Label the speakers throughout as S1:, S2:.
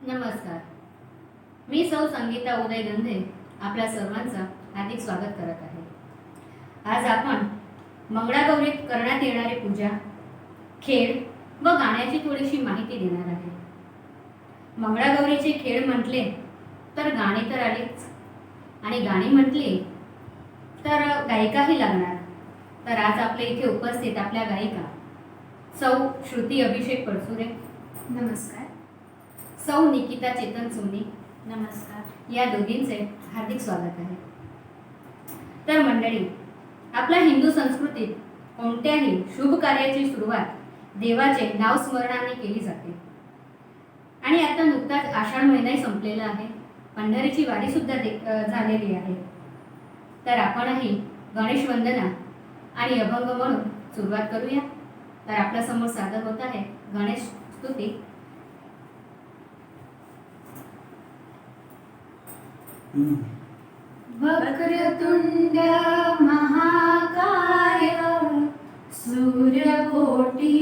S1: नमस्कार. मी सौ संगीता उदय गंधे आपल्या सर्वांचं हार्दिक स्वागत करत आहे. आज आपण मंगळागौरीत करण्यात येणारी पूजा, खेळ व गाण्याची थोडीशी माहिती देणार आहे. मंगळागौरीचे खेळ म्हटले तर गाणी तर आलीच, आणि गाणी म्हटली तर गायिकाही लागणार. तर आज आपल्या इथे उपस्थित आपल्या गायिका सौ श्रुती अभिषेक पडसुरे,
S2: नमस्कार.
S1: सौ निकिता चेतन सोनी,
S2: नमस्कार.
S1: या दोघींचे हार्दिक स्वागत आहे. तर मंडळी, आपल्या हिंदू संस्कृतीत कोणत्याही शुभ कार्याची सुरुवात देवाचे नाव स्मरणाने केली जाते. आणि आता नुकताच आषाढ महिनाही संपलेला आहे, पंढरीची वारी सुद्धा झालेली आहे. तर आपणही गणेश वंदना आणि अभंग म्हणून सुरुवात करूया. तर आपल्या समोर सादर होत आहे गणेश स्तुती.
S2: वक्रतुंड महाकाय सूर्यकोटि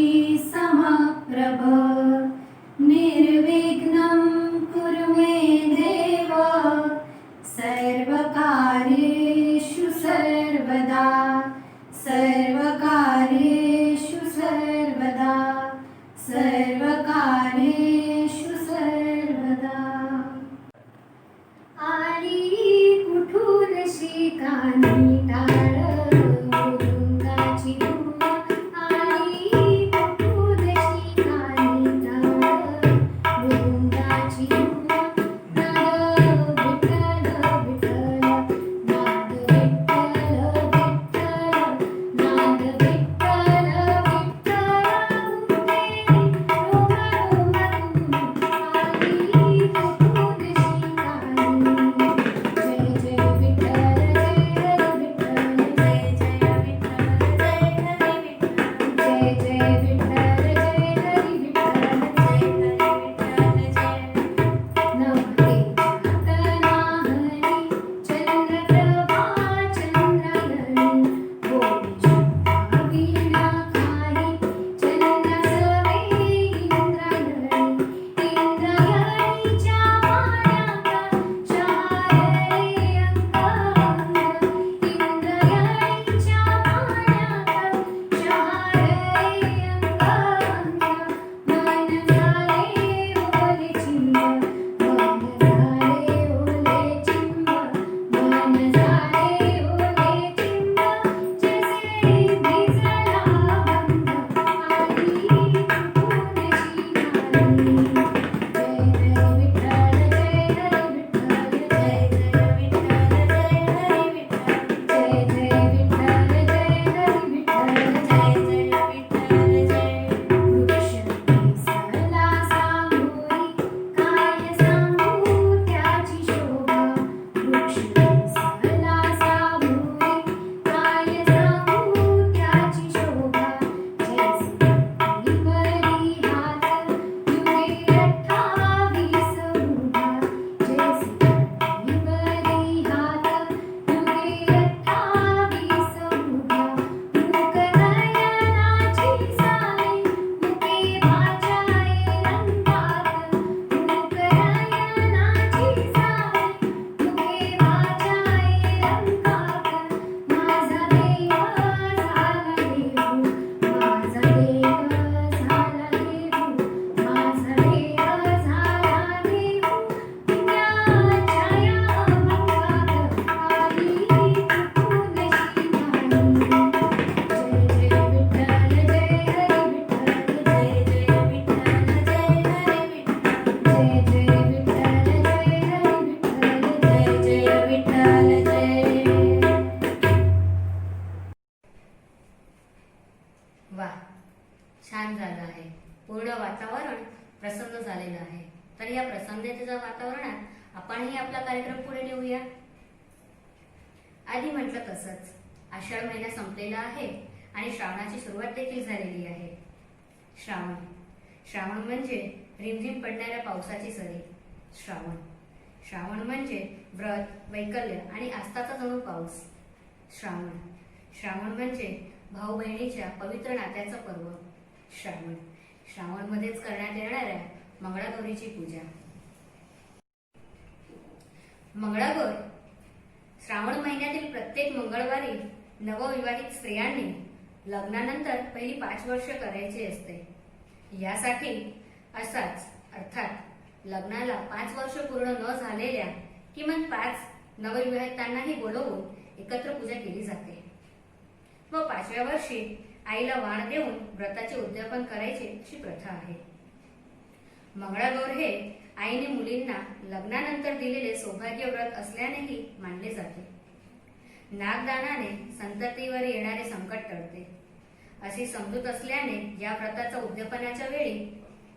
S2: समप्रभ निर्विघ्नं कुरु मे देव सर्वकार्येषु सर्वदा सर्वकार्येषु सर्वदा सर्वकार्येषु सर्वदा. आली कुठून शिकानी टाळ मृदुंगाची धून, आली कुठून शिकानी टाळ मृदुंगाची धून. नाद विठ्ठल विठ्ठल, नाद विठ्ठल विठ्ठल, नाद विठ्ठल विठ्ठल. रोम रोम आली कुठून शिकानी. जय जय विठ्ठल जय हरी विठ्ठल, जय जय विठ्ठल जय हरी विठ्ठल, जय जय विठ्ठल जय हरी विठ्ठल, जय हरी विठ्ठल जय. नमते जातनाहरी चंद्रप्रभा चंद्रायणी, गोडी शोभा वीणाकारी चंद्रसवे इंद्रायणी. इंद्रायणीच्या पाण्यात शहारे अंग, इंद्रायणीच्या पाण्यात शहारे अंग. मन झाले ओले चिंब, मन झाले ओले चिंब, मन झाले ओले चिंब. जसे भिजला बंध, आली कुठून शिकानी. जय जय विठ्ठल जय हरी विठ्ठल, जय जय विठ्ठल जय हरी विठ्ठल, जय जय विठ्ठल जय हरी विठ्ठल, जय जय विठ्ठल जय. वृक्ष दिसला सामोरी, काय सांगू त्याची शोभा. वृक्ष दिसला सामोरी, काय सांगू त्याची शोभा. जैसे परी हात युगे 28 उभा, जैसे परी हात युगे 28 उभा. मूक नयनाची सावे मुके वाचाये रंगात, मूक नयनाची सावे मुके वाचाये रंगात. माझा देव झाला देऊ, माझा देव झाला देऊ, माझा देव झाला देऊ. पुण्याच्या या अभंगात आली कुठून शिकानी. जय जय विठ्ठल जय हरी विठ्ठल, जय जय विठ्ठल जय हरी विठ्ठल, जय जय विठ्ठल जय हरी विठ्ठल, जय जय विठ्ठल जय.
S1: वा, छान झालं आहे. पूर्ण वातावरण प्रसन्न झालेलं आहे. तर या प्रसन्नतेच्या वातावरणात आपणही आपला कार्यक्रम पुढे नेऊया. आधी म्हटलं तसंच आषाढ महिना संपलेला आहे आणि श्रावणाची सुरुवात देखील झालेली आहे. श्रावण श्रावण म्हणजे रिमझिम पडणाऱ्या पावसाची सरी. श्रावण श्रावण म्हणजे व्रत, वैकल्य आणि आस्थाचा जणू पाऊस. श्रावण श्रावण म्हणजे भाऊ बहिणीच्या पवित्र नात्याचं पर्व. श्रावण श्रावणमध्येच करण्यात येणाऱ्या मंगळागौरीची पूजा. मंगळागौर श्रावण महिन्यातील प्रत्येक मंगळवारी नवविवाहित स्त्रियांनी लग्नानंतर पहिली 5 वर्ष करायची असते. यासाठी असाच अर्थात लग्नाला 5 वर्ष पूर्ण न झालेल्या किमान 5 नवविवाहितांनाही बोलवून एकत्र पूजा केली जाते व 5व्या वर्षी आईला वाण देऊन व्रताचे उद्यापन करायचे अशी प्रथा आहे. मंगळागौर हे आईने मुलींना लग्नानंतर दिलेले सौभाग्य व्रत असल्यानेही मानले जाते. नागदानाने संततीवर येणारे संकट टळते अशी समजूत असल्याने या व्रताच्या उद्यापनाच्या वेळी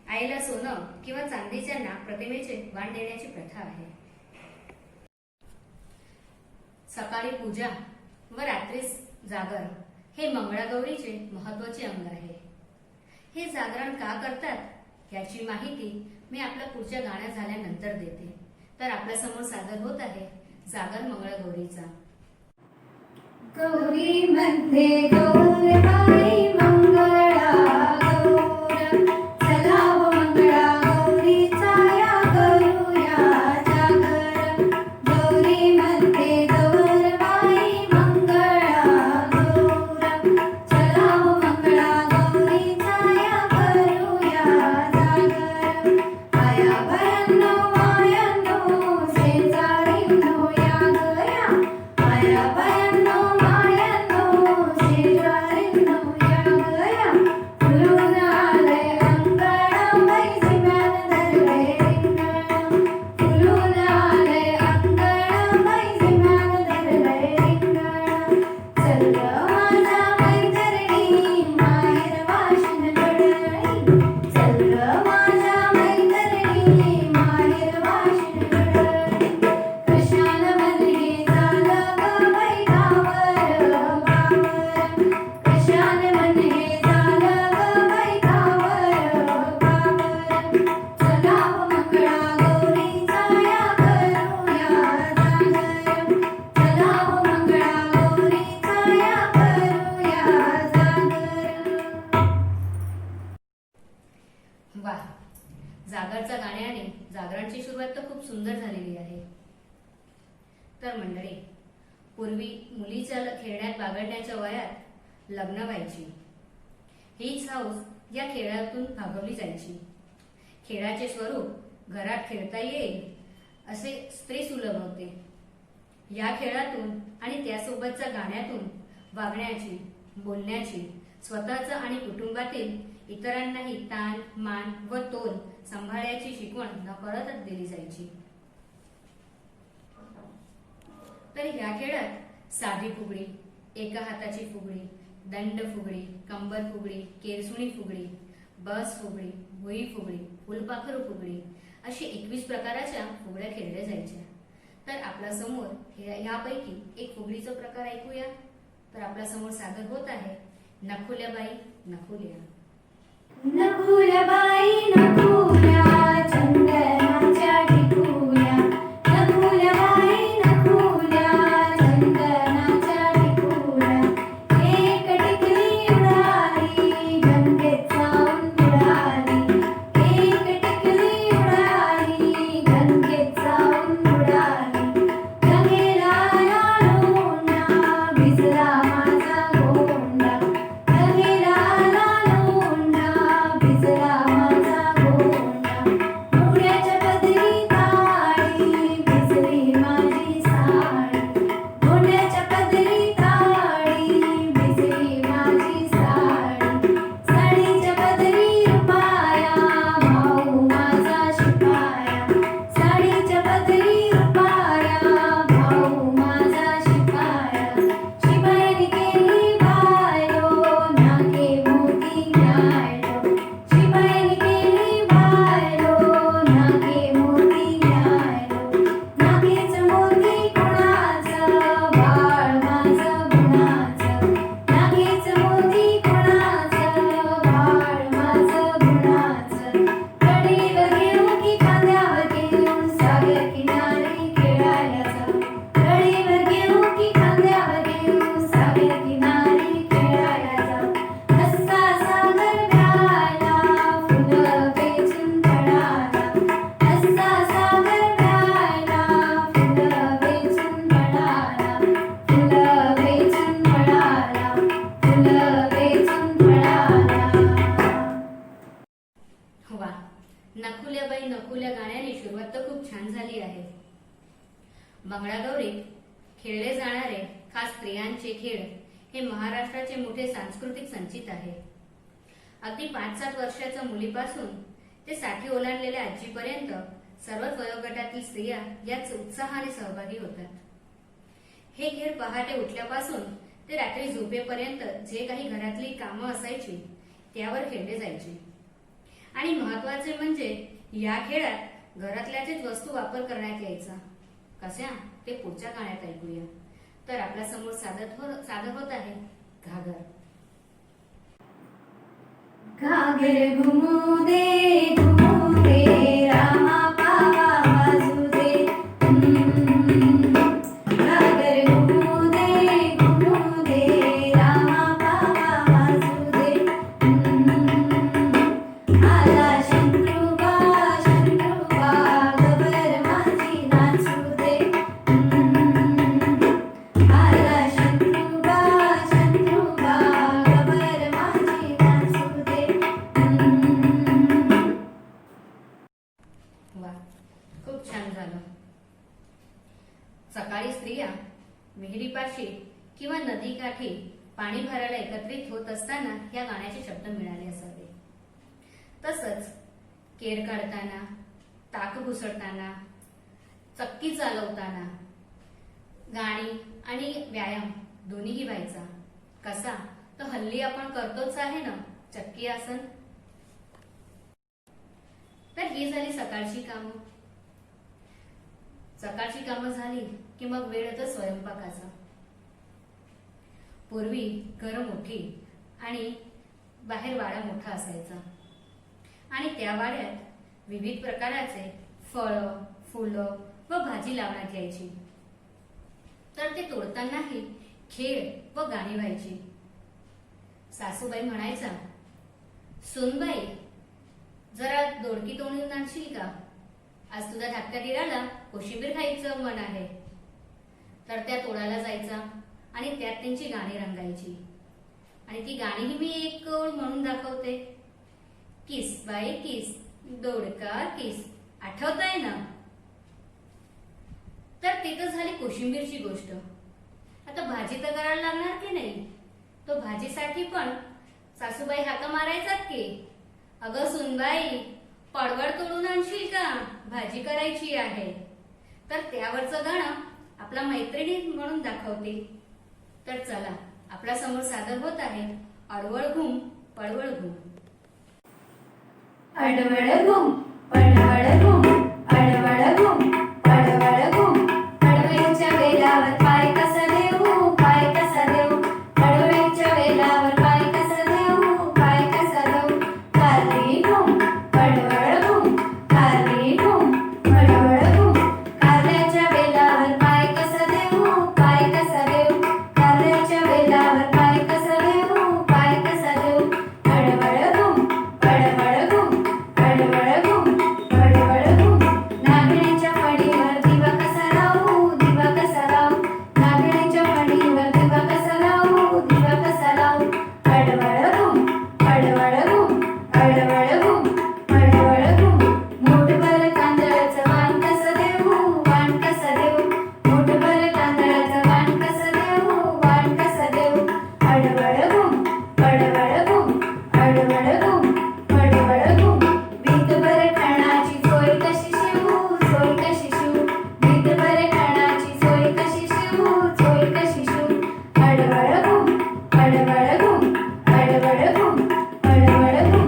S1: आईला सोनं किंवा चांदीच्या नाग प्रतिमेचे वाण देण्याची प्रथा आहे. सकाळी पूजा व रात्री जागर हे मंगळागौरीचे महत्वाचे अंग आहे. हे जागरण का करतात याची माहिती मी आपल्या पुढच्या गाण्या झाल्यानंतर देते. तर आपल्या समोर सादर होत आहे जागर मंगळागौरीचा.
S2: गौरी मध्ये गौरबाई मंगळा गौर, चला व मंगळा गौरीचा या करूया जागर. गौरी मध्ये गौरबाई मंगळा गौर, चला व मंगळा गौरीचा या करूया जागर. आया भयांनो मायांनो शेजारीनो या गया, आया भयांनो
S1: वाह, जागरच्या गाण्याने जागरणची सुरुवात तर खूप सुंदर झालेली आहे. तर मंडळी, पूर्वी मुलीच्या खेळण्यात बागडण्याच्या वयात लग्न व्हायची. हीच हौस या खेळातून भागवली जायची. खेळाचे स्वरूप घरात खेळता येईल असे स्त्री सुलभ होते. या खेळातून आणि त्यासोबतच्या गाण्यातून वागण्याची, बोलण्याची, स्वतःचा आणि कुटुंबातील इतरांनाही तान, मान व तोल सांभाळण्याची शिकवण नकळतच दिली जायची. तर या खेळात साधी फुगडी, एका हाताची फुगडी, दंड फुगडी, कंबर फुगडी, केरसुणी फुगडी, बस फुगडी, भुई फुगडी, फुलपाखरू फुगडी अशी 21 प्रकाराच्या फुगड्या खेळल्या जायच्या. तर आपल्या समोर यापैकी एक फुगडीचा प्रकार ऐकूया. तर आपल्या समोर सादर होत आहे नकुल्याबाई नकुल्या.
S2: नकुल्याबाई नकुल्या चंदनाच्या टिकुल्या, नकुल्याबाई नकुल्या चंदनाच्या टिकुल्या. एक टिकली उडाली गंगेत जाऊन बुडाली, एक टिकली उडाली गंगेत जाऊन बुडाली. गंगेला लालूना भिजला माझा गोंडा, गंगेला लालूना भिजला माझा गोंडा.
S1: नकुल्याबाई नकुल्या गाण्याने सुरुवात तर खूप छान झाली आहे. मंगळागौरीत खेळले जाणारे खास स्त्रियांचे खेळ हे महाराष्ट्राचे मोठे सांस्कृतिक संचित आहे. अगदी 5-7 वर्षाच्या मुलीपासून ते 60 ओलांडलेल्या आजीपर्यंत सर्वच वयोगटातील स्त्रिया यात उत्साहाने सहभागी होतात. हे खेळ पहाटे उठल्यापासून ते रात्री झोपेपर्यंत जे काही घरातली कामं असायची त्यावर खेळले जायचे. आणि महत्वाचे म्हणजे या खेळात घरातल्याच वस्तू वापर करण्यात यायचा. कशा ते पुढच्या गाण्यात ऐकूया. तर आपल्या समोर सादर होत आहे घागर.
S2: घागर घुमू दे रामा पावा वाजू दे. घागर घुमू दे रामा पावा वाजू दे. आला शंकरूबा गबर माझी नाचू दे. आला शंकरूबा गबर माझी नाचू दे.
S1: वा, खूप छान झालं. सकाळी स्त्रिया विहिरीपाशी किंवा नदीकाठी पाणी भरायला एकत्रित होत असताना या गाण्याचे शब्द मिळाले असावे. तसंच केर काढताना, ताक घुसळताना, चक्की चालवताना गाणी आणि व्यायाम दोन्हीही व्हायचा. कसा तो हल्ली आपण करतोच आहे ना, चक्की आसन. तर ही झाली सकाळची कामं. सकाळची कामं झाली की मग वेळ होता स्वयंपाकाचा. पूर्वी घर मोठी आणि बाहेर वाडा मोठा असायचा आणि त्या वाड्यात विविध प्रकारचे फळं, फुलं व भाजी लावण्यात यायची. तर ते तोडतानाही खेळ व गाणी व्हायची. सासूबाई म्हणायचा, सुनबाई जरा दोडकी तोडून आणशील का? आज तुझ्या धाकट्या दिराला कोशिंबीर खायचं मन आहे. तर त्या तोडायला जायचा आणि त्यात त्यांची गाणी रंगायची. आणि ती गाणीही मी एक ओळ म्हणून दाखवते. किस बाई किस, दोडका किस, आठवतंय ना? तर ते तर झाली कोशिंबीरची गोष्ट. आता भाजी तर करायला लागणार की नाही? तो भाजीसाठी पण सासूबाई हाका मारायचात की, अगं सुनबाई पडवळ तोडून आणशील का? भाजी करायची आहे. तर त्यावरचं गाणं आपला मैत्रिणी म्हणून दाखवते. तर चला, आपल्या समोर सादर होत आहे अडवळ घुम पडवळ घुम.
S2: अडवळ घुम पडवळ घुम, अडवळ घुम पडवळ घुम. अडवळीच्या वेलावर पाय कसा देऊ, पाय कसा देऊ. अडवळीच्या वेलावर पाय कसा देऊ, पाय कसा देऊ. कारली घुम पडवळ घुम, कारली घुम पडवळ घुम. कारल्याच्या वेलावर पाय कसा देऊ, पाय कसा देऊ. कारल्याच्या वेलावर पाय कसा देऊ, पाय कसा देऊ. अडवळ घुम पडवळ घुम, अडवळ घुम पडवळ घुम. नागणीच्या फळीवर दिवा कसा लावू, दिवा कसा लावू. नागणीच्या फळीवर दिवा कसा लावू, दिवा कसा लावू. अडवळ घुम पडवळ घुम, अडवळ घुम पडवळ घुम. मूठभर तांदळाचं वाण कसं देऊ, वाण कसं देऊ. मूठभर तांदळाचं वाण कसं देऊ, वाण कसं देऊ. अडवळ घुम पडवळ घुम, अडवळ घुम पडवळ घुम. वीटभर खाण्याची सोय कशी शिवू, सोय कशी शिवू. वीटभर खाण्याची सोय कशी शिवू, सोय कशी शिवू. अडवळ घुम पडवळ घुम, अडवळ घुम पडवळ घुम.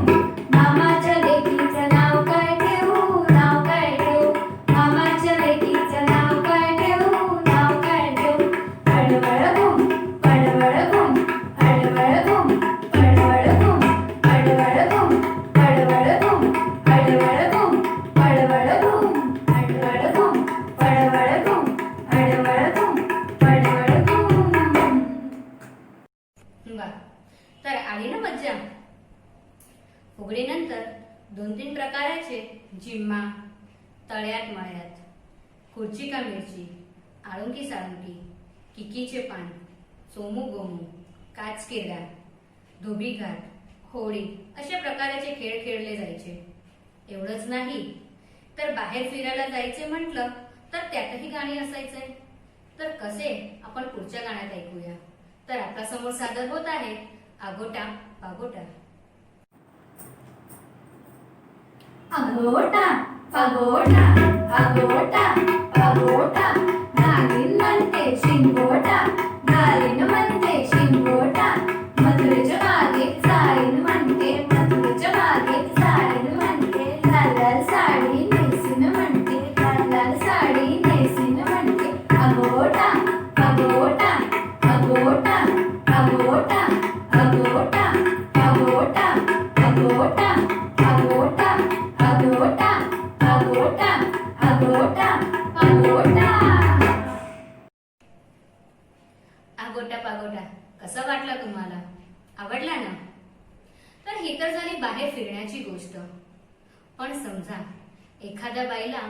S2: मामाच्या लेकीचं नाव काय ठेवू, नाव काय ठेवू. मामाच्या लेकीचं नाव काय ठेवू, नाव काय ठेवू. अडवळ घुम पडवळ घुम, अडवळ घुम पडवळ घुम. अडवळ घुम पडवळ घुम, अडवळ घुम पडवळ घुम. अडवळ घुम पडवळ घुम, अडवळ घुम पडवळ घुम.
S1: वा, तर आली ना मज्जा. फुगडीनंतर 2-3 प्रकाराचे जिम्मा, तळ्यात मळ्यात, खुर्ची का मिरची, आळुंकी साळुंकी, किकीचे पान, सोमू गोमू, काचकेरा, धोबी घाट, होळी अशा प्रकारचे खेळ खेळले जायचे. एवढंच नाही तर बाहेर फिरायला जायचे म्हटलं तर त्यातही गाणी असायचे. तर कसे आपण पुढच्या गाण्यात ऐकूया. तर आपल्या समोर सादर होत आहे आगोटा पागोटा.
S2: आगोटा पागोटा आगोटा पागोटा नागिन म्हणते शिंगोटा घालीन म्हणते शिंगोटा मथुरेच्या बागेत जाईन म्हणते मथुरेच्या बागेत जाईन म्हणते लाल लाल साडी नेसीन म्हणते लाल लाल साडी नेसीन म्हणते आगोटा पागोटा आगोटा आगोटा आगोटा आगोटा आगोटा आगोटा आगोटा आगोटा आगोटा आगोटा.
S1: आगोटा पागोटा कसा वाटला तुम्हाला? आवडला ना? तर ही तर झाली बाहेर फिरण्याची गोष्ट. पण समजा एखाद्या बाईला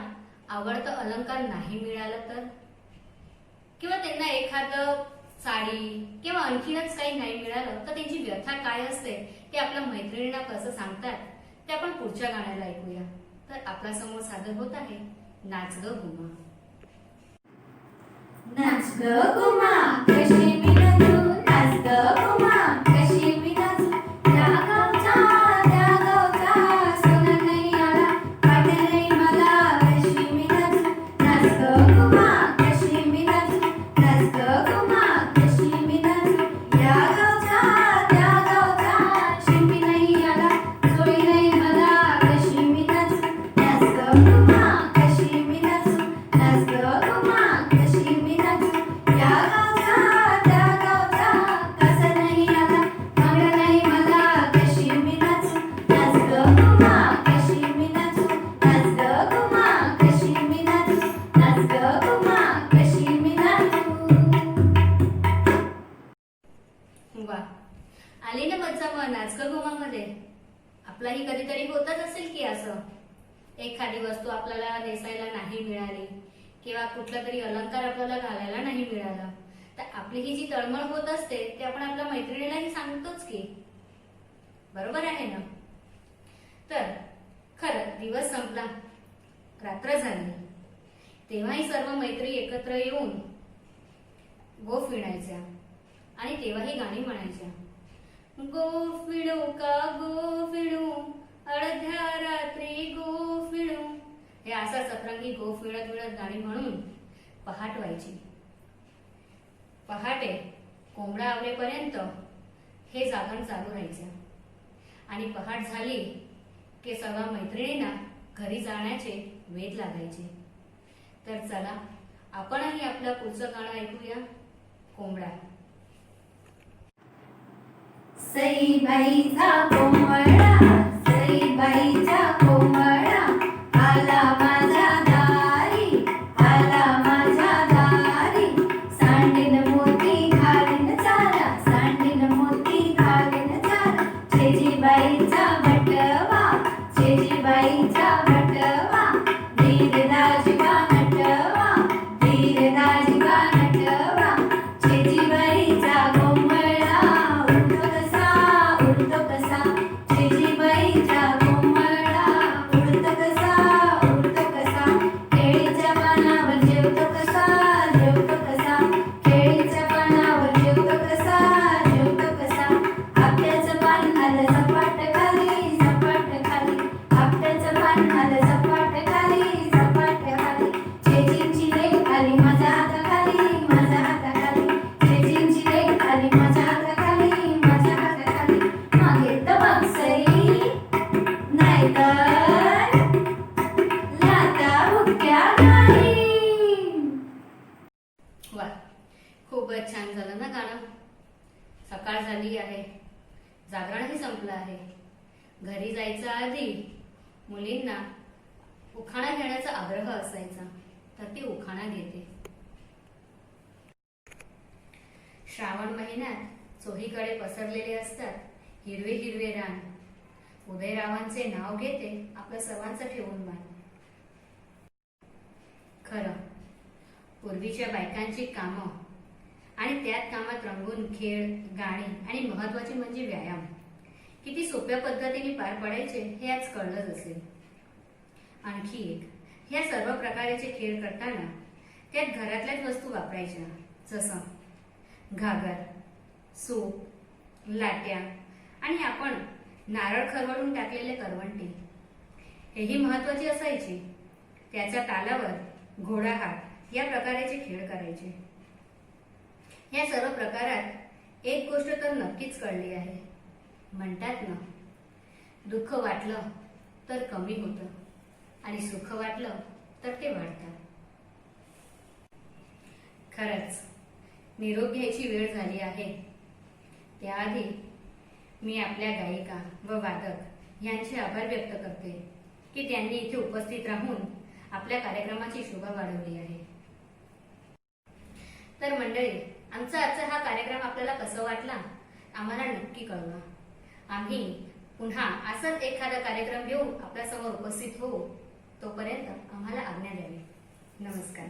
S1: आवडतं अलंकार नाही मिळालं तर, किंवा त्यांना एखादं साडी किंवा आणखीनच काही नाही मिळालं तर त्यांची व्यथा काय असते ते आपल्या मैत्रिणींना कसं सांगतात ते आपण पुढच्या गाण्याला ऐकूया. तर आपल्या समोर सादर होत आहे नाच ग गुमा.
S2: नाच ग गुमा कशी मी नाचू नाच ग गुमा कशी मी नाचू त्या गावचा सोना नाही आला पाट्या नाही मला कशी मी नाचू नाच ग गुमा कशी मी नाचू नाच ग गुमा कशी मी नाचू या गावचा शिंपी नाही आला जोडी नाही मला कशी मी नाचू नाच ग गुमा कशी मी नाचू नाच ग गुमा कशी मी नाचू या गावचा कसा नाही आला मागला नाही मला कशी मी नाचू नाच ग गुमा कशी मी नाचू नाच ग गुमा कशी मी नाचू नाच ग गुमा कशी मी नाचू.
S1: वा, आली ना मज्जा मग नाच ग गुमामध्ये. आपलाही कधीतरी होतच असेल की असं, एखादी वस्तू आपल्याला नेसायला नाही मिळाली किंवा कुठला तरी अलंकार आपल्याला घालायला नाही मिळाला तर आपली ही जी तळमळ होत असते ते आपण आपल्या मैत्रिणीलाही सांगतोच की. बरोबर आहे ना? तर खरं दिवस संपला, रात्र झाली, तेव्हाही सर्व मैत्री एकत्र येऊन गोफ विणायच्या आणि तेव्हाही गाणी म्हणायच्या. गोफ विणू का गोफ विणू अर्ध्या रात्री गोफ विणू. हे असा सतरंगी गोफ विणत विणत गाणी म्हणून पहाट व्हायची. पहाटे कोंबडा आवरेपर्यंत हे जागरण चालू राहायचं आणि पहाट झाली की सर्व मैत्रिणींना घरी जाण्याचे वेध लागायचे. तर चला आपणही आपलं पुढचं गाणं ऐकूया, कोंबडा.
S2: सईबाईचा कोंबडा सईबाईचा कोंबडा आला माझ्या दारी आला माझ्या दारी सांडीन मोती घालीन चारा सांडीन मोती घालीन चारा जेजीबाईचा बटवा जेजीबाईचा बटवा धीर दाजीबा नटवा धीर दाजीबा नटवा जेजीबाईचा कोंबडा उडतो कसा जेजीबाईचा कोंबडा उडतो कसा केळीच्या पानावर जेवतो कसा केळीच्या पानावर जेवतो कसा आपट्याचं पान आलं सपाट खाली आपट्याचं पान आलं सपाट खाली जेजींची लेक आली माझ्या हाताखाली जेजींची लेक आली माझ्या हाताखाली मागे तर बघ सई नाहीतर लाता भुक्या गाई.
S1: वा, खूपच छान झालं ना गाणं. सकाळ झाली आहे, जागरणही संपलं आहे. घरी जायच्या आधी मुलींना उखाणा घेण्याचा आग्रह असायचा तर ती उखाणा घेते. श्रावण महिन्यात चोहीकडे पसरलेले असतात हिरवे हिरवे रान. उदयरावांचे नाव घेते आपल्या सर्वांचं ठेवून मान. खरं पूर्वीच्या बायकांची कामं आणि त्यात कामात रंगून खेळ, गाणी आणि महत्वाचे म्हणजे व्यायाम किती सोप्या पद्धतीने पार पाडायचे हे आज कळलंच असेल. आणखी एक, ह्या सर्व प्रकारचे खेळ करताना त्यात घरातल्याच वस्तू वापरायच्या, जसं घागर, सूप, लाट्या आणि आपण नारळ खरवडून टाकलेले करवंटे, हेही महत्वाचे असायचे. त्याच्या तालावर घोडाहाट या प्रकारचे खेळ करायचे. या सर्व प्रकारात एक गोष्ट तर नक्कीच कळली आहे. म्हणतात ना, दुःख वाटलं तर कमी होतं आणि सुख वाटलं तर ते वाढतं. खरंच निरोप घ्यायची वेळ झाली आहे. त्याआधी मी आपल्या गायिका व वादक यांचे आभार व्यक्त करते की त्यांनी इथे उपस्थित राहून आपल्या कार्यक्रमाची शोभा वाढवली आहे. तर मंडळी, आमचा आजचा हा कार्यक्रम आपल्याला कसा वाटला आम्हाला नक्की कळवा. आम्ही पुन्हा असाच एखादा कार्यक्रम घेऊन आपल्यासमोर उपस्थित होऊ. तोपर्यंत आम्हाला आज्ञा द्यावी. नमस्कार.